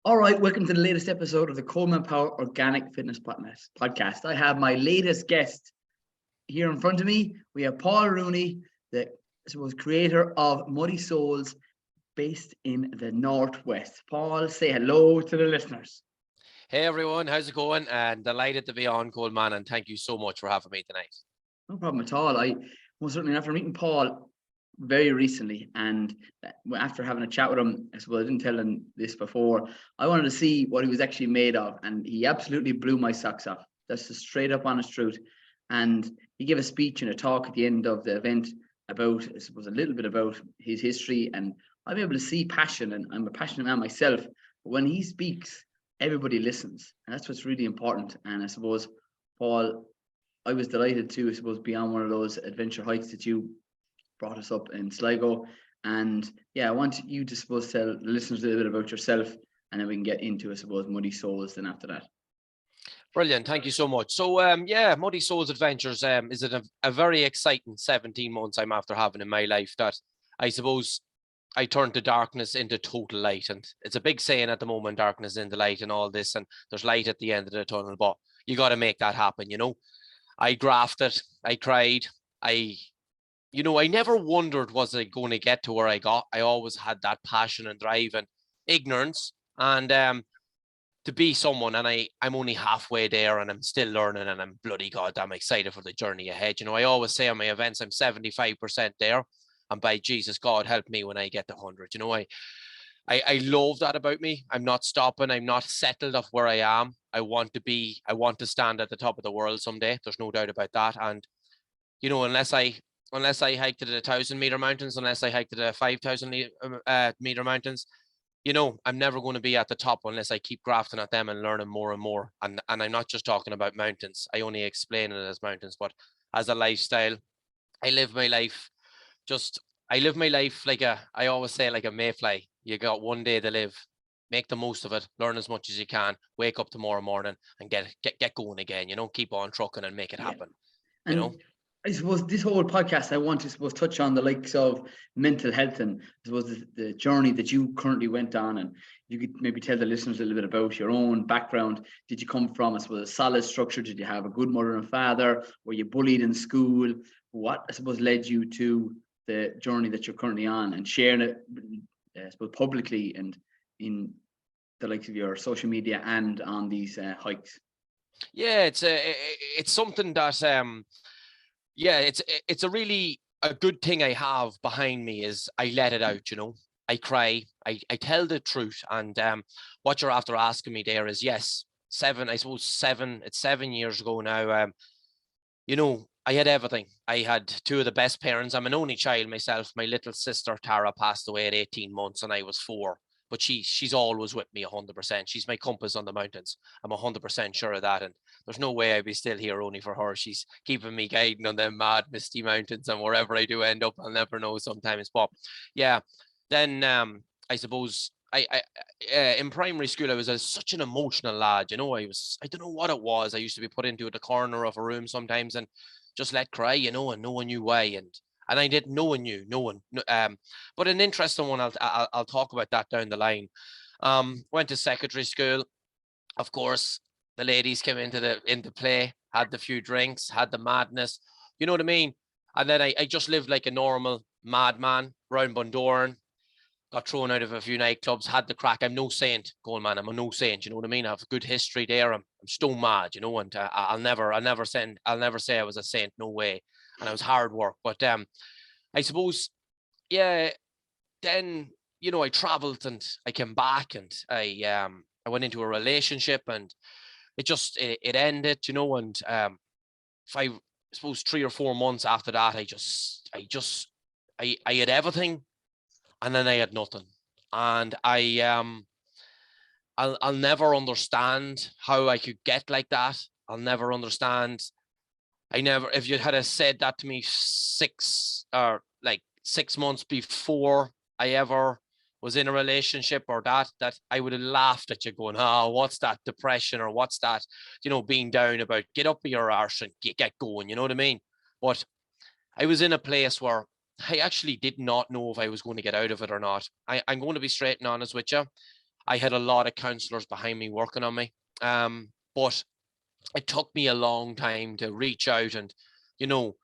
All right, welcome to the latest episode of the Colman Power Organic Fitness Podcast. I have my latest guest here in front of me. We have Paul Rooney, the creator of Muddy Souls, based in the Northwest. Paul, say hello to the listeners. Hey everyone, how's it going? And delighted to be on, Colman, and thank you so much for having me tonight. No problem at all. I most certainly, after meeting Paul very recently, and after having a chat with him, I suppose I didn't tell him this before, I wanted to see what he was actually made of, and he absolutely blew my socks off. That's the straight up honest truth. And he gave a speech and a talk at the end of the event about, I suppose, a little bit about his history, and I'm able to see passion, and I'm a passionate man myself. But when he speaks, everybody listens, and that's what's really important. And I suppose, Paul, I was delighted to, I suppose, be on one of those adventure hikes that you brought us up in Sligo. And yeah, I want you to, suppose, tell the listeners a little bit about yourself, and then we can get into, I suppose, Muddy Souls then after that. Brilliant, thank you so much. So Muddy Souls Adventures is a very exciting 17 months I'm after having in my life that I suppose I turned the darkness into total light. And it's a big saying at the moment, darkness into light and all this, and there's light at the end of the tunnel, but you got to make that happen, you know. I grafted, I cried, I never wondered, was I going to get to where I got? I always had that passion and drive and ignorance, and to be someone, and I'm only halfway there, and I'm still learning, and I'm bloody goddamn excited for the journey ahead. You know, I always say on my events, I'm 75% there, and by Jesus, God help me when I get to 100. You know, I love that about me. I'm not stopping. I'm not settled of where I am. I want to stand at the top of the world someday. There's no doubt about that. And, you know, unless I hike to the 1,000-meter mountains, unless I hike to the 5,000 meter mountains, you know, I'm never going to be at the top unless I keep grafting at them and learning more and more. And I'm not just talking about mountains. I only explain it as mountains, but as a lifestyle, I live my life like I always say, like a mayfly. You got one day to live. Make the most of it. Learn as much as you can. Wake up tomorrow morning and get going again. You know, keep on trucking and make it happen. And you know, I suppose this whole podcast, I want to, touch on the likes of mental health, and I suppose the journey that you currently went on, and you could maybe tell the listeners a little bit about your own background. Did you come from, I suppose, a solid structure? Did you have a good mother and father? Were you bullied in school? What, I suppose, led you to the journey that you're currently on, and sharing it, I suppose, publicly and in the likes of your social media and on these hikes? Yeah, it's something that it's a good thing I have behind me is I let it out. You know, I cry, I tell the truth, and what you're after asking me there is, yes, it's 7 years ago now. You know, I had everything. I had two of the best parents. I'm an only child myself. My little sister Tara passed away at 18 months and I was 4. But she's always with me 100%. She's my compass on the mountains. I'm 100% sure of that. And there's no way I'd be still here only for her. She's keeping me guiding on them mad, misty mountains, and wherever I do end up, I'll never know sometimes. But yeah, then I suppose in primary school, I was such an emotional lad. You know, I don't know what it was. I used to be put into the corner of a room sometimes and just let cry, you know, and no one knew why. And I didn't, no one knew, no one. But an interesting one, I'll talk about that down the line. Went to secondary school. Of course, the ladies came into play, had the few drinks, had the madness, you know what I mean? And then I just lived like a normal madman around Bundoran. Got thrown out of a few nightclubs, had the crack. I'm no saint, Goldman. I'm a no saint. You know what I mean? I have a good history there. I'm stone mad, you know, and I'll never say I was a saint. No way. And I was hard work. But I suppose, yeah. Then you know, I travelled and I came back and I went into a relationship and it ended, you know. And I suppose 3 or 4 months after that, I had everything. And then I had nothing, and I'll never understand how I could get like that. I'll never understand. If you had said that to me 6 months before I ever was in a relationship or that I would have laughed at you going, oh, what's that depression or what's that, you know, being down about, get up your arse and get going, you know what I mean? But I was in a place where I actually did not know if I was going to get out of it or not. I'm going to be straight and honest with you. I had a lot of counselors behind me working on me. But it took me a long time to reach out and, you know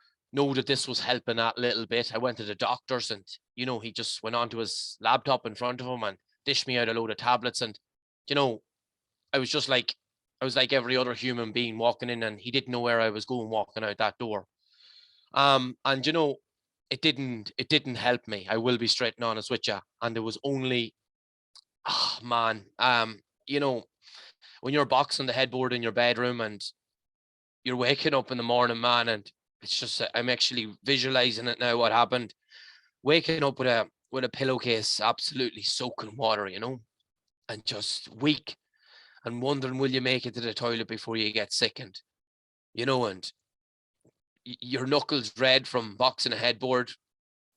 that this was helping that little bit. I went to the doctors and, he just went onto his laptop in front of him and dished me out a load of tablets. And, you know, I was just like, I was like every other human being walking in, and he didn't know where I was going walking out that door. And it didn't help me. I will be straight and honest with you. And there was only, oh man, you know, when you're boxing the headboard in your bedroom and you're waking up in the morning, man, and it's just, I'm actually visualizing it now, what happened. Waking up with a pillowcase absolutely soaking water, and just weak and wondering, will you make it to the toilet before you get sick? And, and your knuckles red from boxing a headboard,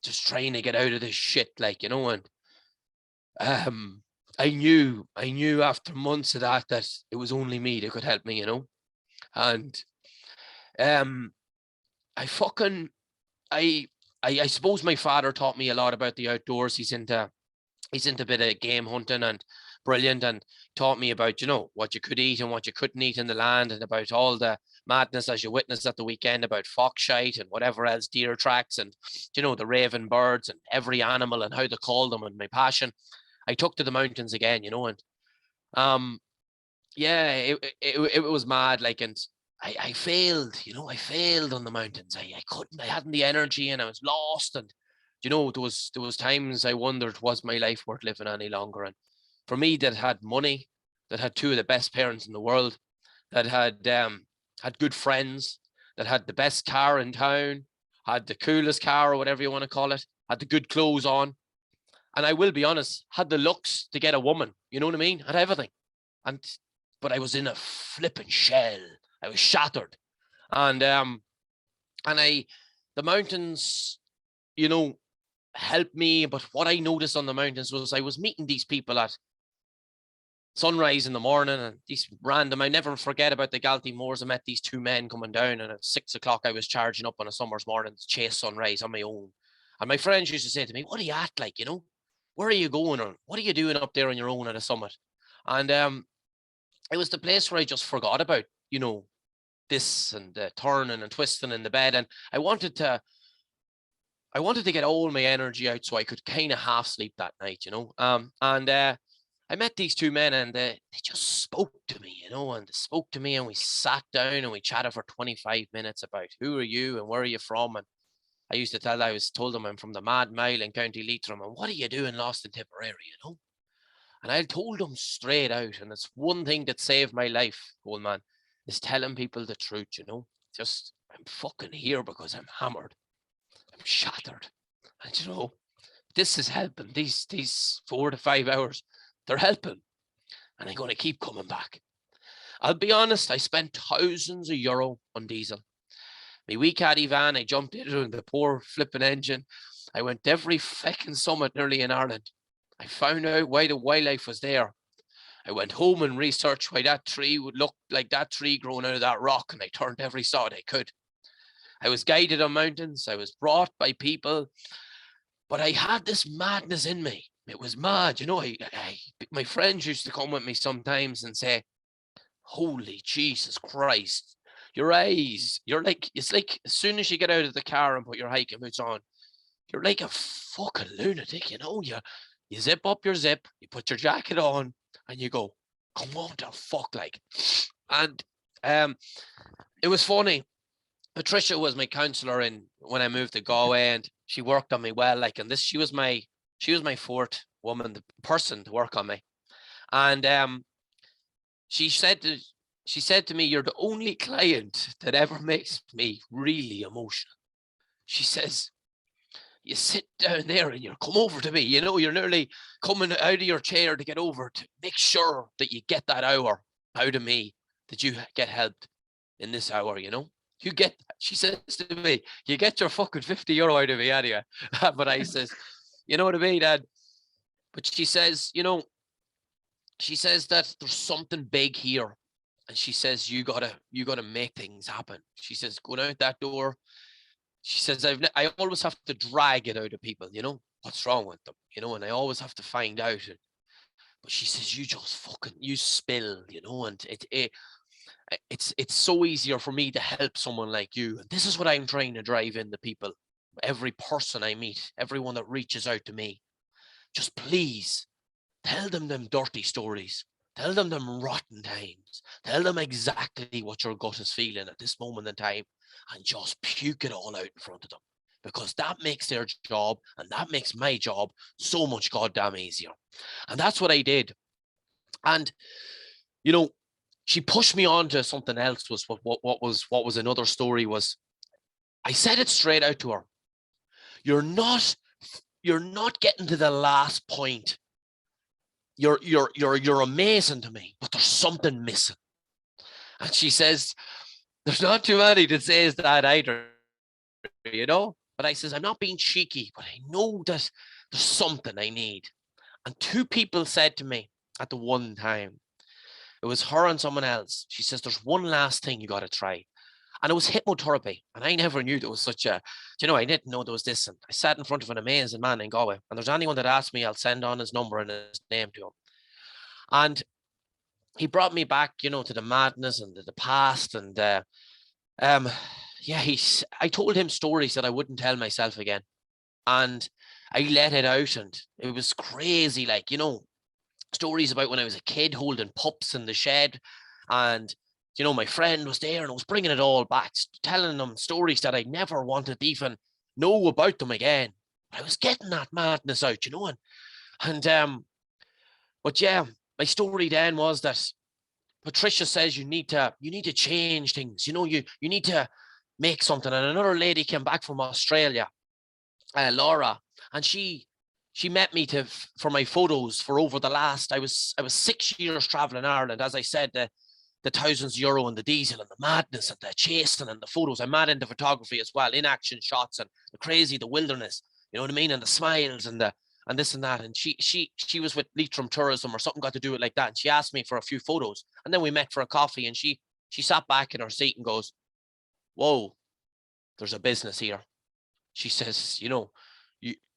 just trying to get out of this shit, and I knew after months of that it was only me that could help me, and I fucking I suppose my father taught me a lot about the outdoors. He's into a bit of game hunting and brilliant, and taught me about, what you could eat and what you couldn't eat in the land, and about all the madness as you witnessed at the weekend about fox shite and whatever else, deer tracks, and, the raven birds and every animal and how they call them, and my passion. I took to the mountains again, and yeah, it was mad, and I failed, I failed on the mountains. I couldn't, I hadn't the energy, and I was lost. And, there was times I wondered, was my life worth living any longer? And for me, that had money, that had two of the best parents in the world, that had good friends, that had the best car in town, had the coolest car, or whatever you want to call it, had the good clothes on. And I will be honest, had the looks to get a woman, you know what I mean? Had everything. But I was in a flipping shell. I was shattered. And the mountains, helped me. But what I noticed on the mountains was I was meeting these people at sunrise in the morning, and these random, I never forget about the Galtee Moors. I met these two men coming down, and at 6 o'clock I was charging up on a summer's morning to chase sunrise on my own. And my friends used to say to me, what are you at, where are you going, or what are you doing up there on your own at a summit? And it was the place where I just forgot about, this and turning and twisting in the bed. And I wanted to get all my energy out so I could kind of half sleep that night, and I met these two men, and they just spoke to me, and they spoke to me, and we sat down and we chatted for 25 minutes about who are you and where are you from. And I used to told them I'm from the Mad Mile in County Leitrim, and what are you doing lost in Tipperary, And I told them straight out, and it's one thing that saved my life, Colman, is telling people the truth, Just, I'm fucking here because I'm hammered. I'm shattered. And, this is helping. These 4 to 5 hours, they're helping. And I'm going to keep coming back. I'll be honest, I spent thousands of euro on diesel. My wee caddy van, I jumped into the poor flipping engine. I went to every fucking summit nearly in Ireland. I found out why the wildlife was there. I went home and researched why that tree would look like that tree growing out of that rock, and I turned every sod I could. I was guided on mountains. I was brought by people, but I had this madness in me. It was mad, my friends used to come with me sometimes and say, holy Jesus Christ, your eyes, it's like as soon as you get out of the car and put your hiking boots on, you're like a fucking lunatic, you zip up your zip, you put your jacket on, and you go, come on the fuck, And it was funny. Patricia was my counselor when I moved to Galway, and she worked on me well, and she was my fourth woman, the person to work on me. And she said to me, you're the only client that ever makes me really emotional. She says, you sit down there and you come over to me, you're nearly coming out of your chair to get over to make sure that you get that hour out of me, that you get helped in this hour, she says to me, you get your fucking 50 euro out of me, anyway. But I says, you know what I mean, Dad? But she says, she says that there's something big here. And she says, you gotta make things happen. She says, going out that door, she says, I always have to drag it out of people, what's wrong with them, and I always have to find out. But she says, you spill, and it's so easier for me to help someone like you. And this is what I'm trying to drive in the people, every person I meet, everyone that reaches out to me. Just please tell them dirty stories. Tell them rotten times. Tell them exactly what your gut is feeling at this moment in time, and just puke it all out in front of them. Because that makes their job, and that makes my job so much goddamn easier. And that's what I did. And, she pushed me on to something else. Was what was another story was, I said it straight out to her. You're not getting to the last point. You're amazing to me, but there's something missing. And she says, there's not too many that says that either, But I says, I'm not being cheeky, but I know that there's something I need. And two people said to me at the one time, it was her and someone else. She says, there's one last thing you got to try. And it was hypnotherapy. And I never knew there was such a, I didn't know there was this. And I sat in front of an amazing man in Galway. And there's anyone that asks me, I'll send on his number and his name to him. And he brought me back, to the madness and the past. And I told him stories that I wouldn't tell myself again. And I let it out. And it was crazy, stories about when I was a kid holding pups in the shed, and my friend was there, and I was bringing it all back, telling them stories that I never wanted to even know about them again. But I was getting that madness out, but yeah, my story then was that Patricia says you need to change things. You need to make something. And another lady came back from Australia, Laura, and she met me for my photos for over the last, I was 6 years traveling Ireland. As I said, the thousands of euro and the diesel and the madness and the chasing and the photos. I'm mad into photography as well, in action shots and the wilderness, you know what I mean? And the smiles and this and that. And she was with Leitrim Tourism or something got to do it like that. And she asked me for a few photos, and then we met for a coffee, and she sat back in her seat and goes, whoa, there's a business here. She says,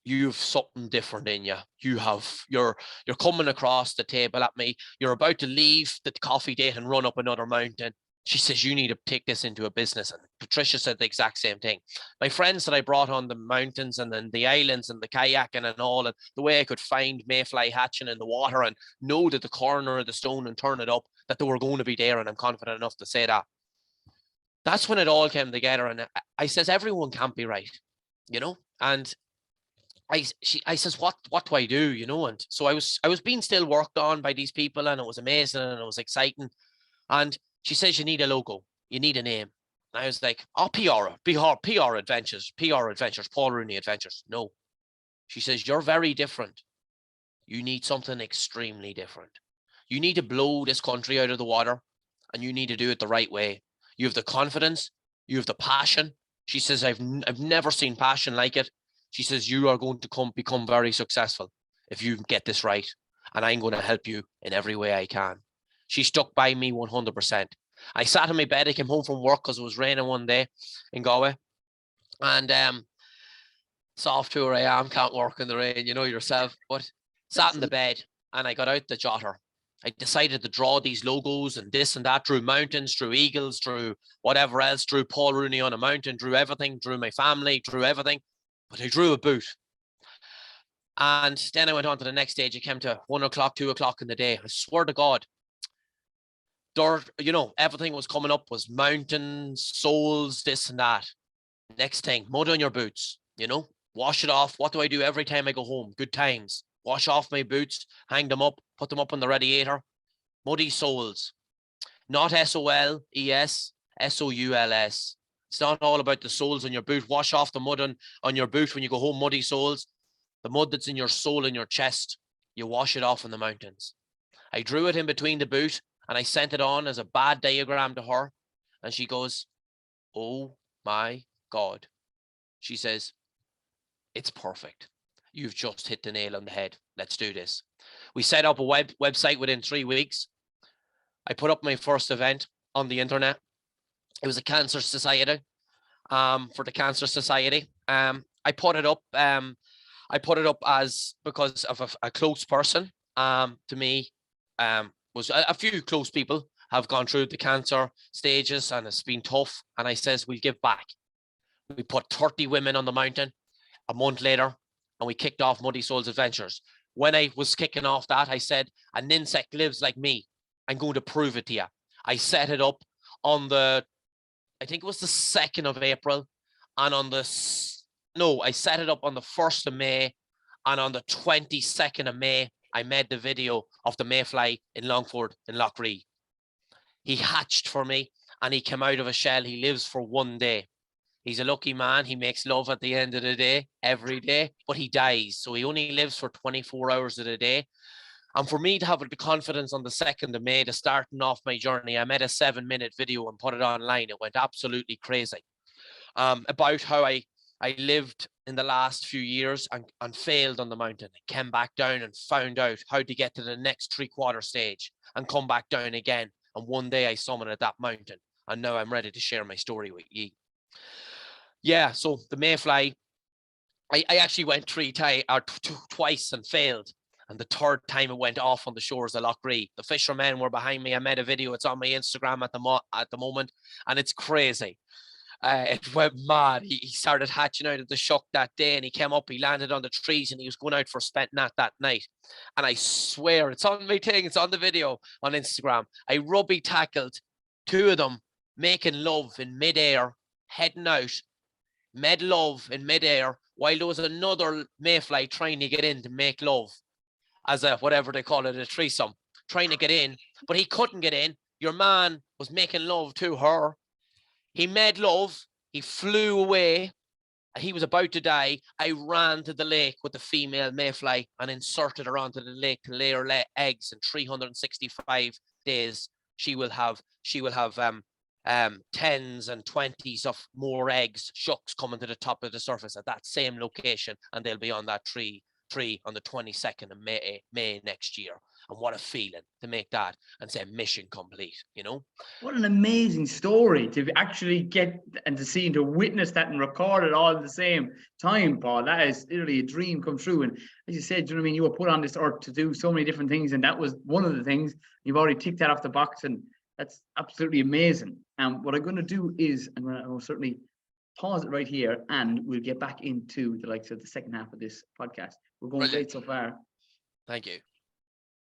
you've something different in you. You're coming across the table at me. You're about to leave the coffee date and run up another mountain. She says, you need to take this into a business. And Patricia said the exact same thing. My friends that I brought on the mountains and then the islands and the kayaking and all, and the way I could find mayfly hatching in the water and know that the corner of the stone and turn it up, that they were going to be there. And I'm confident enough to say that. That's when it all came together. And I says, everyone can't be right, and I says, what do I do, And so I was being still worked on by these people, and it was amazing and it was exciting. And she says, you need a logo, you need a name. And I was like, PR Adventures, Paul Rooney Adventures. No, she says, you're very different. You need something extremely different. You need to blow this country out of the water, and you need to do it the right way. You have the confidence, you have the passion. She says, I've never seen passion like it. She says, you are going to become very successful if you get this right. And I'm going to help you in every way I can. She stuck by me 100%. I sat in my bed. I came home from work because it was raining one day in Galway. And soft tour I am, can't work in the rain, yourself. But sat in the bed and I got out the jotter. I decided to draw these logos and this and that, drew mountains, drew eagles, drew whatever else, drew Paul Rooney on a mountain, drew everything, drew my family, drew everything. But I drew a boot. And then I went on to the next stage. It came to 1 o'clock, 2 o'clock in the day. I swear to God, dirt, everything was coming up was mountains, souls, this and that. Next thing, mud on your boots, wash it off. What do I do every time I go home? Good times. Wash off my boots, hang them up, put them up on the radiator. Muddy soles. Not SOLES, SOULS. It's not all about the soles on your boot. Wash off the mud on your boot when you go home, muddy soles. The mud that's in your sole in your chest, you wash it off in the mountains. I drew it in between the boot and I sent it on as a bad diagram to her. And she goes, oh my God. She says, it's perfect. You've just hit the nail on the head. Let's do this. We set up a website within 3 weeks. I put up my first event on the internet. It was a cancer society, for the Cancer Society. I put it up as because of a close person. to me was a few close people have gone through the cancer stages and it's been tough. And I says, we'll give back. We put 30 women on the mountain a month later and we kicked off Muddy Souls Adventures. When I was kicking off that, I said, an insect lives like me. I'm going to prove it to you. I set it up on I think it was the 2nd of April. And I set it up on the 1st of May. And on the 22nd of May, I made the video of the mayfly in Longford in Loughree. He hatched for me and he came out of a shell. He lives for 1 day. He's a lucky man. He makes love at the end of the day, every day, but he dies. So he only lives for 24 hours of the day. And for me to have the confidence on the 2nd of May to starting off my journey, I made a 7-minute video and put it online. It went absolutely crazy about how I lived in the last few years and failed on the mountain. I came back down and found out how to get to the next 3/4 stage and come back down again. And one day I summited that mountain. And now I'm ready to share my story with you. Yeah, so the mayfly, I actually went twice and failed. And the 3rd time it went off on the shores of Loughree. The fishermen were behind me. I made a video. It's on my Instagram at the moment. And it's crazy. It went mad. He started hatching out of the shuck that day and he came up, he landed on the trees and he was going out for spent nat that night. And I swear, it's on my thing, it's on the video on Instagram. I rugby tackled 2 of them making love in midair, heading out, made love in midair, while there was another mayfly trying to get in to make love as a, whatever they call it, a threesome, trying to get in, but he couldn't get in. Your man was making love to her. He made love, he flew away, and he was about to die. I ran to the lake with the female mayfly and inserted her onto the lake to lay her eggs. In 365 days, she will have 10s and 20s of more eggs, shucks coming to the top of the surface at that same location, and they'll be on that tree on the 22nd of May next year. And what a feeling to make that and say mission complete, you know? What an amazing story to actually get and to see and to witness that and record it all at the same time, Paul. That is literally a dream come true. And as you said, you know what I mean? You were put on this earth to do so many different things. And that was one of the things. You've already ticked that off the box. And that's absolutely amazing. And what I'm going to do is I will certainly pause it right here and we'll get back into the likes of the second half of this podcast. We're going great so far. Thank you.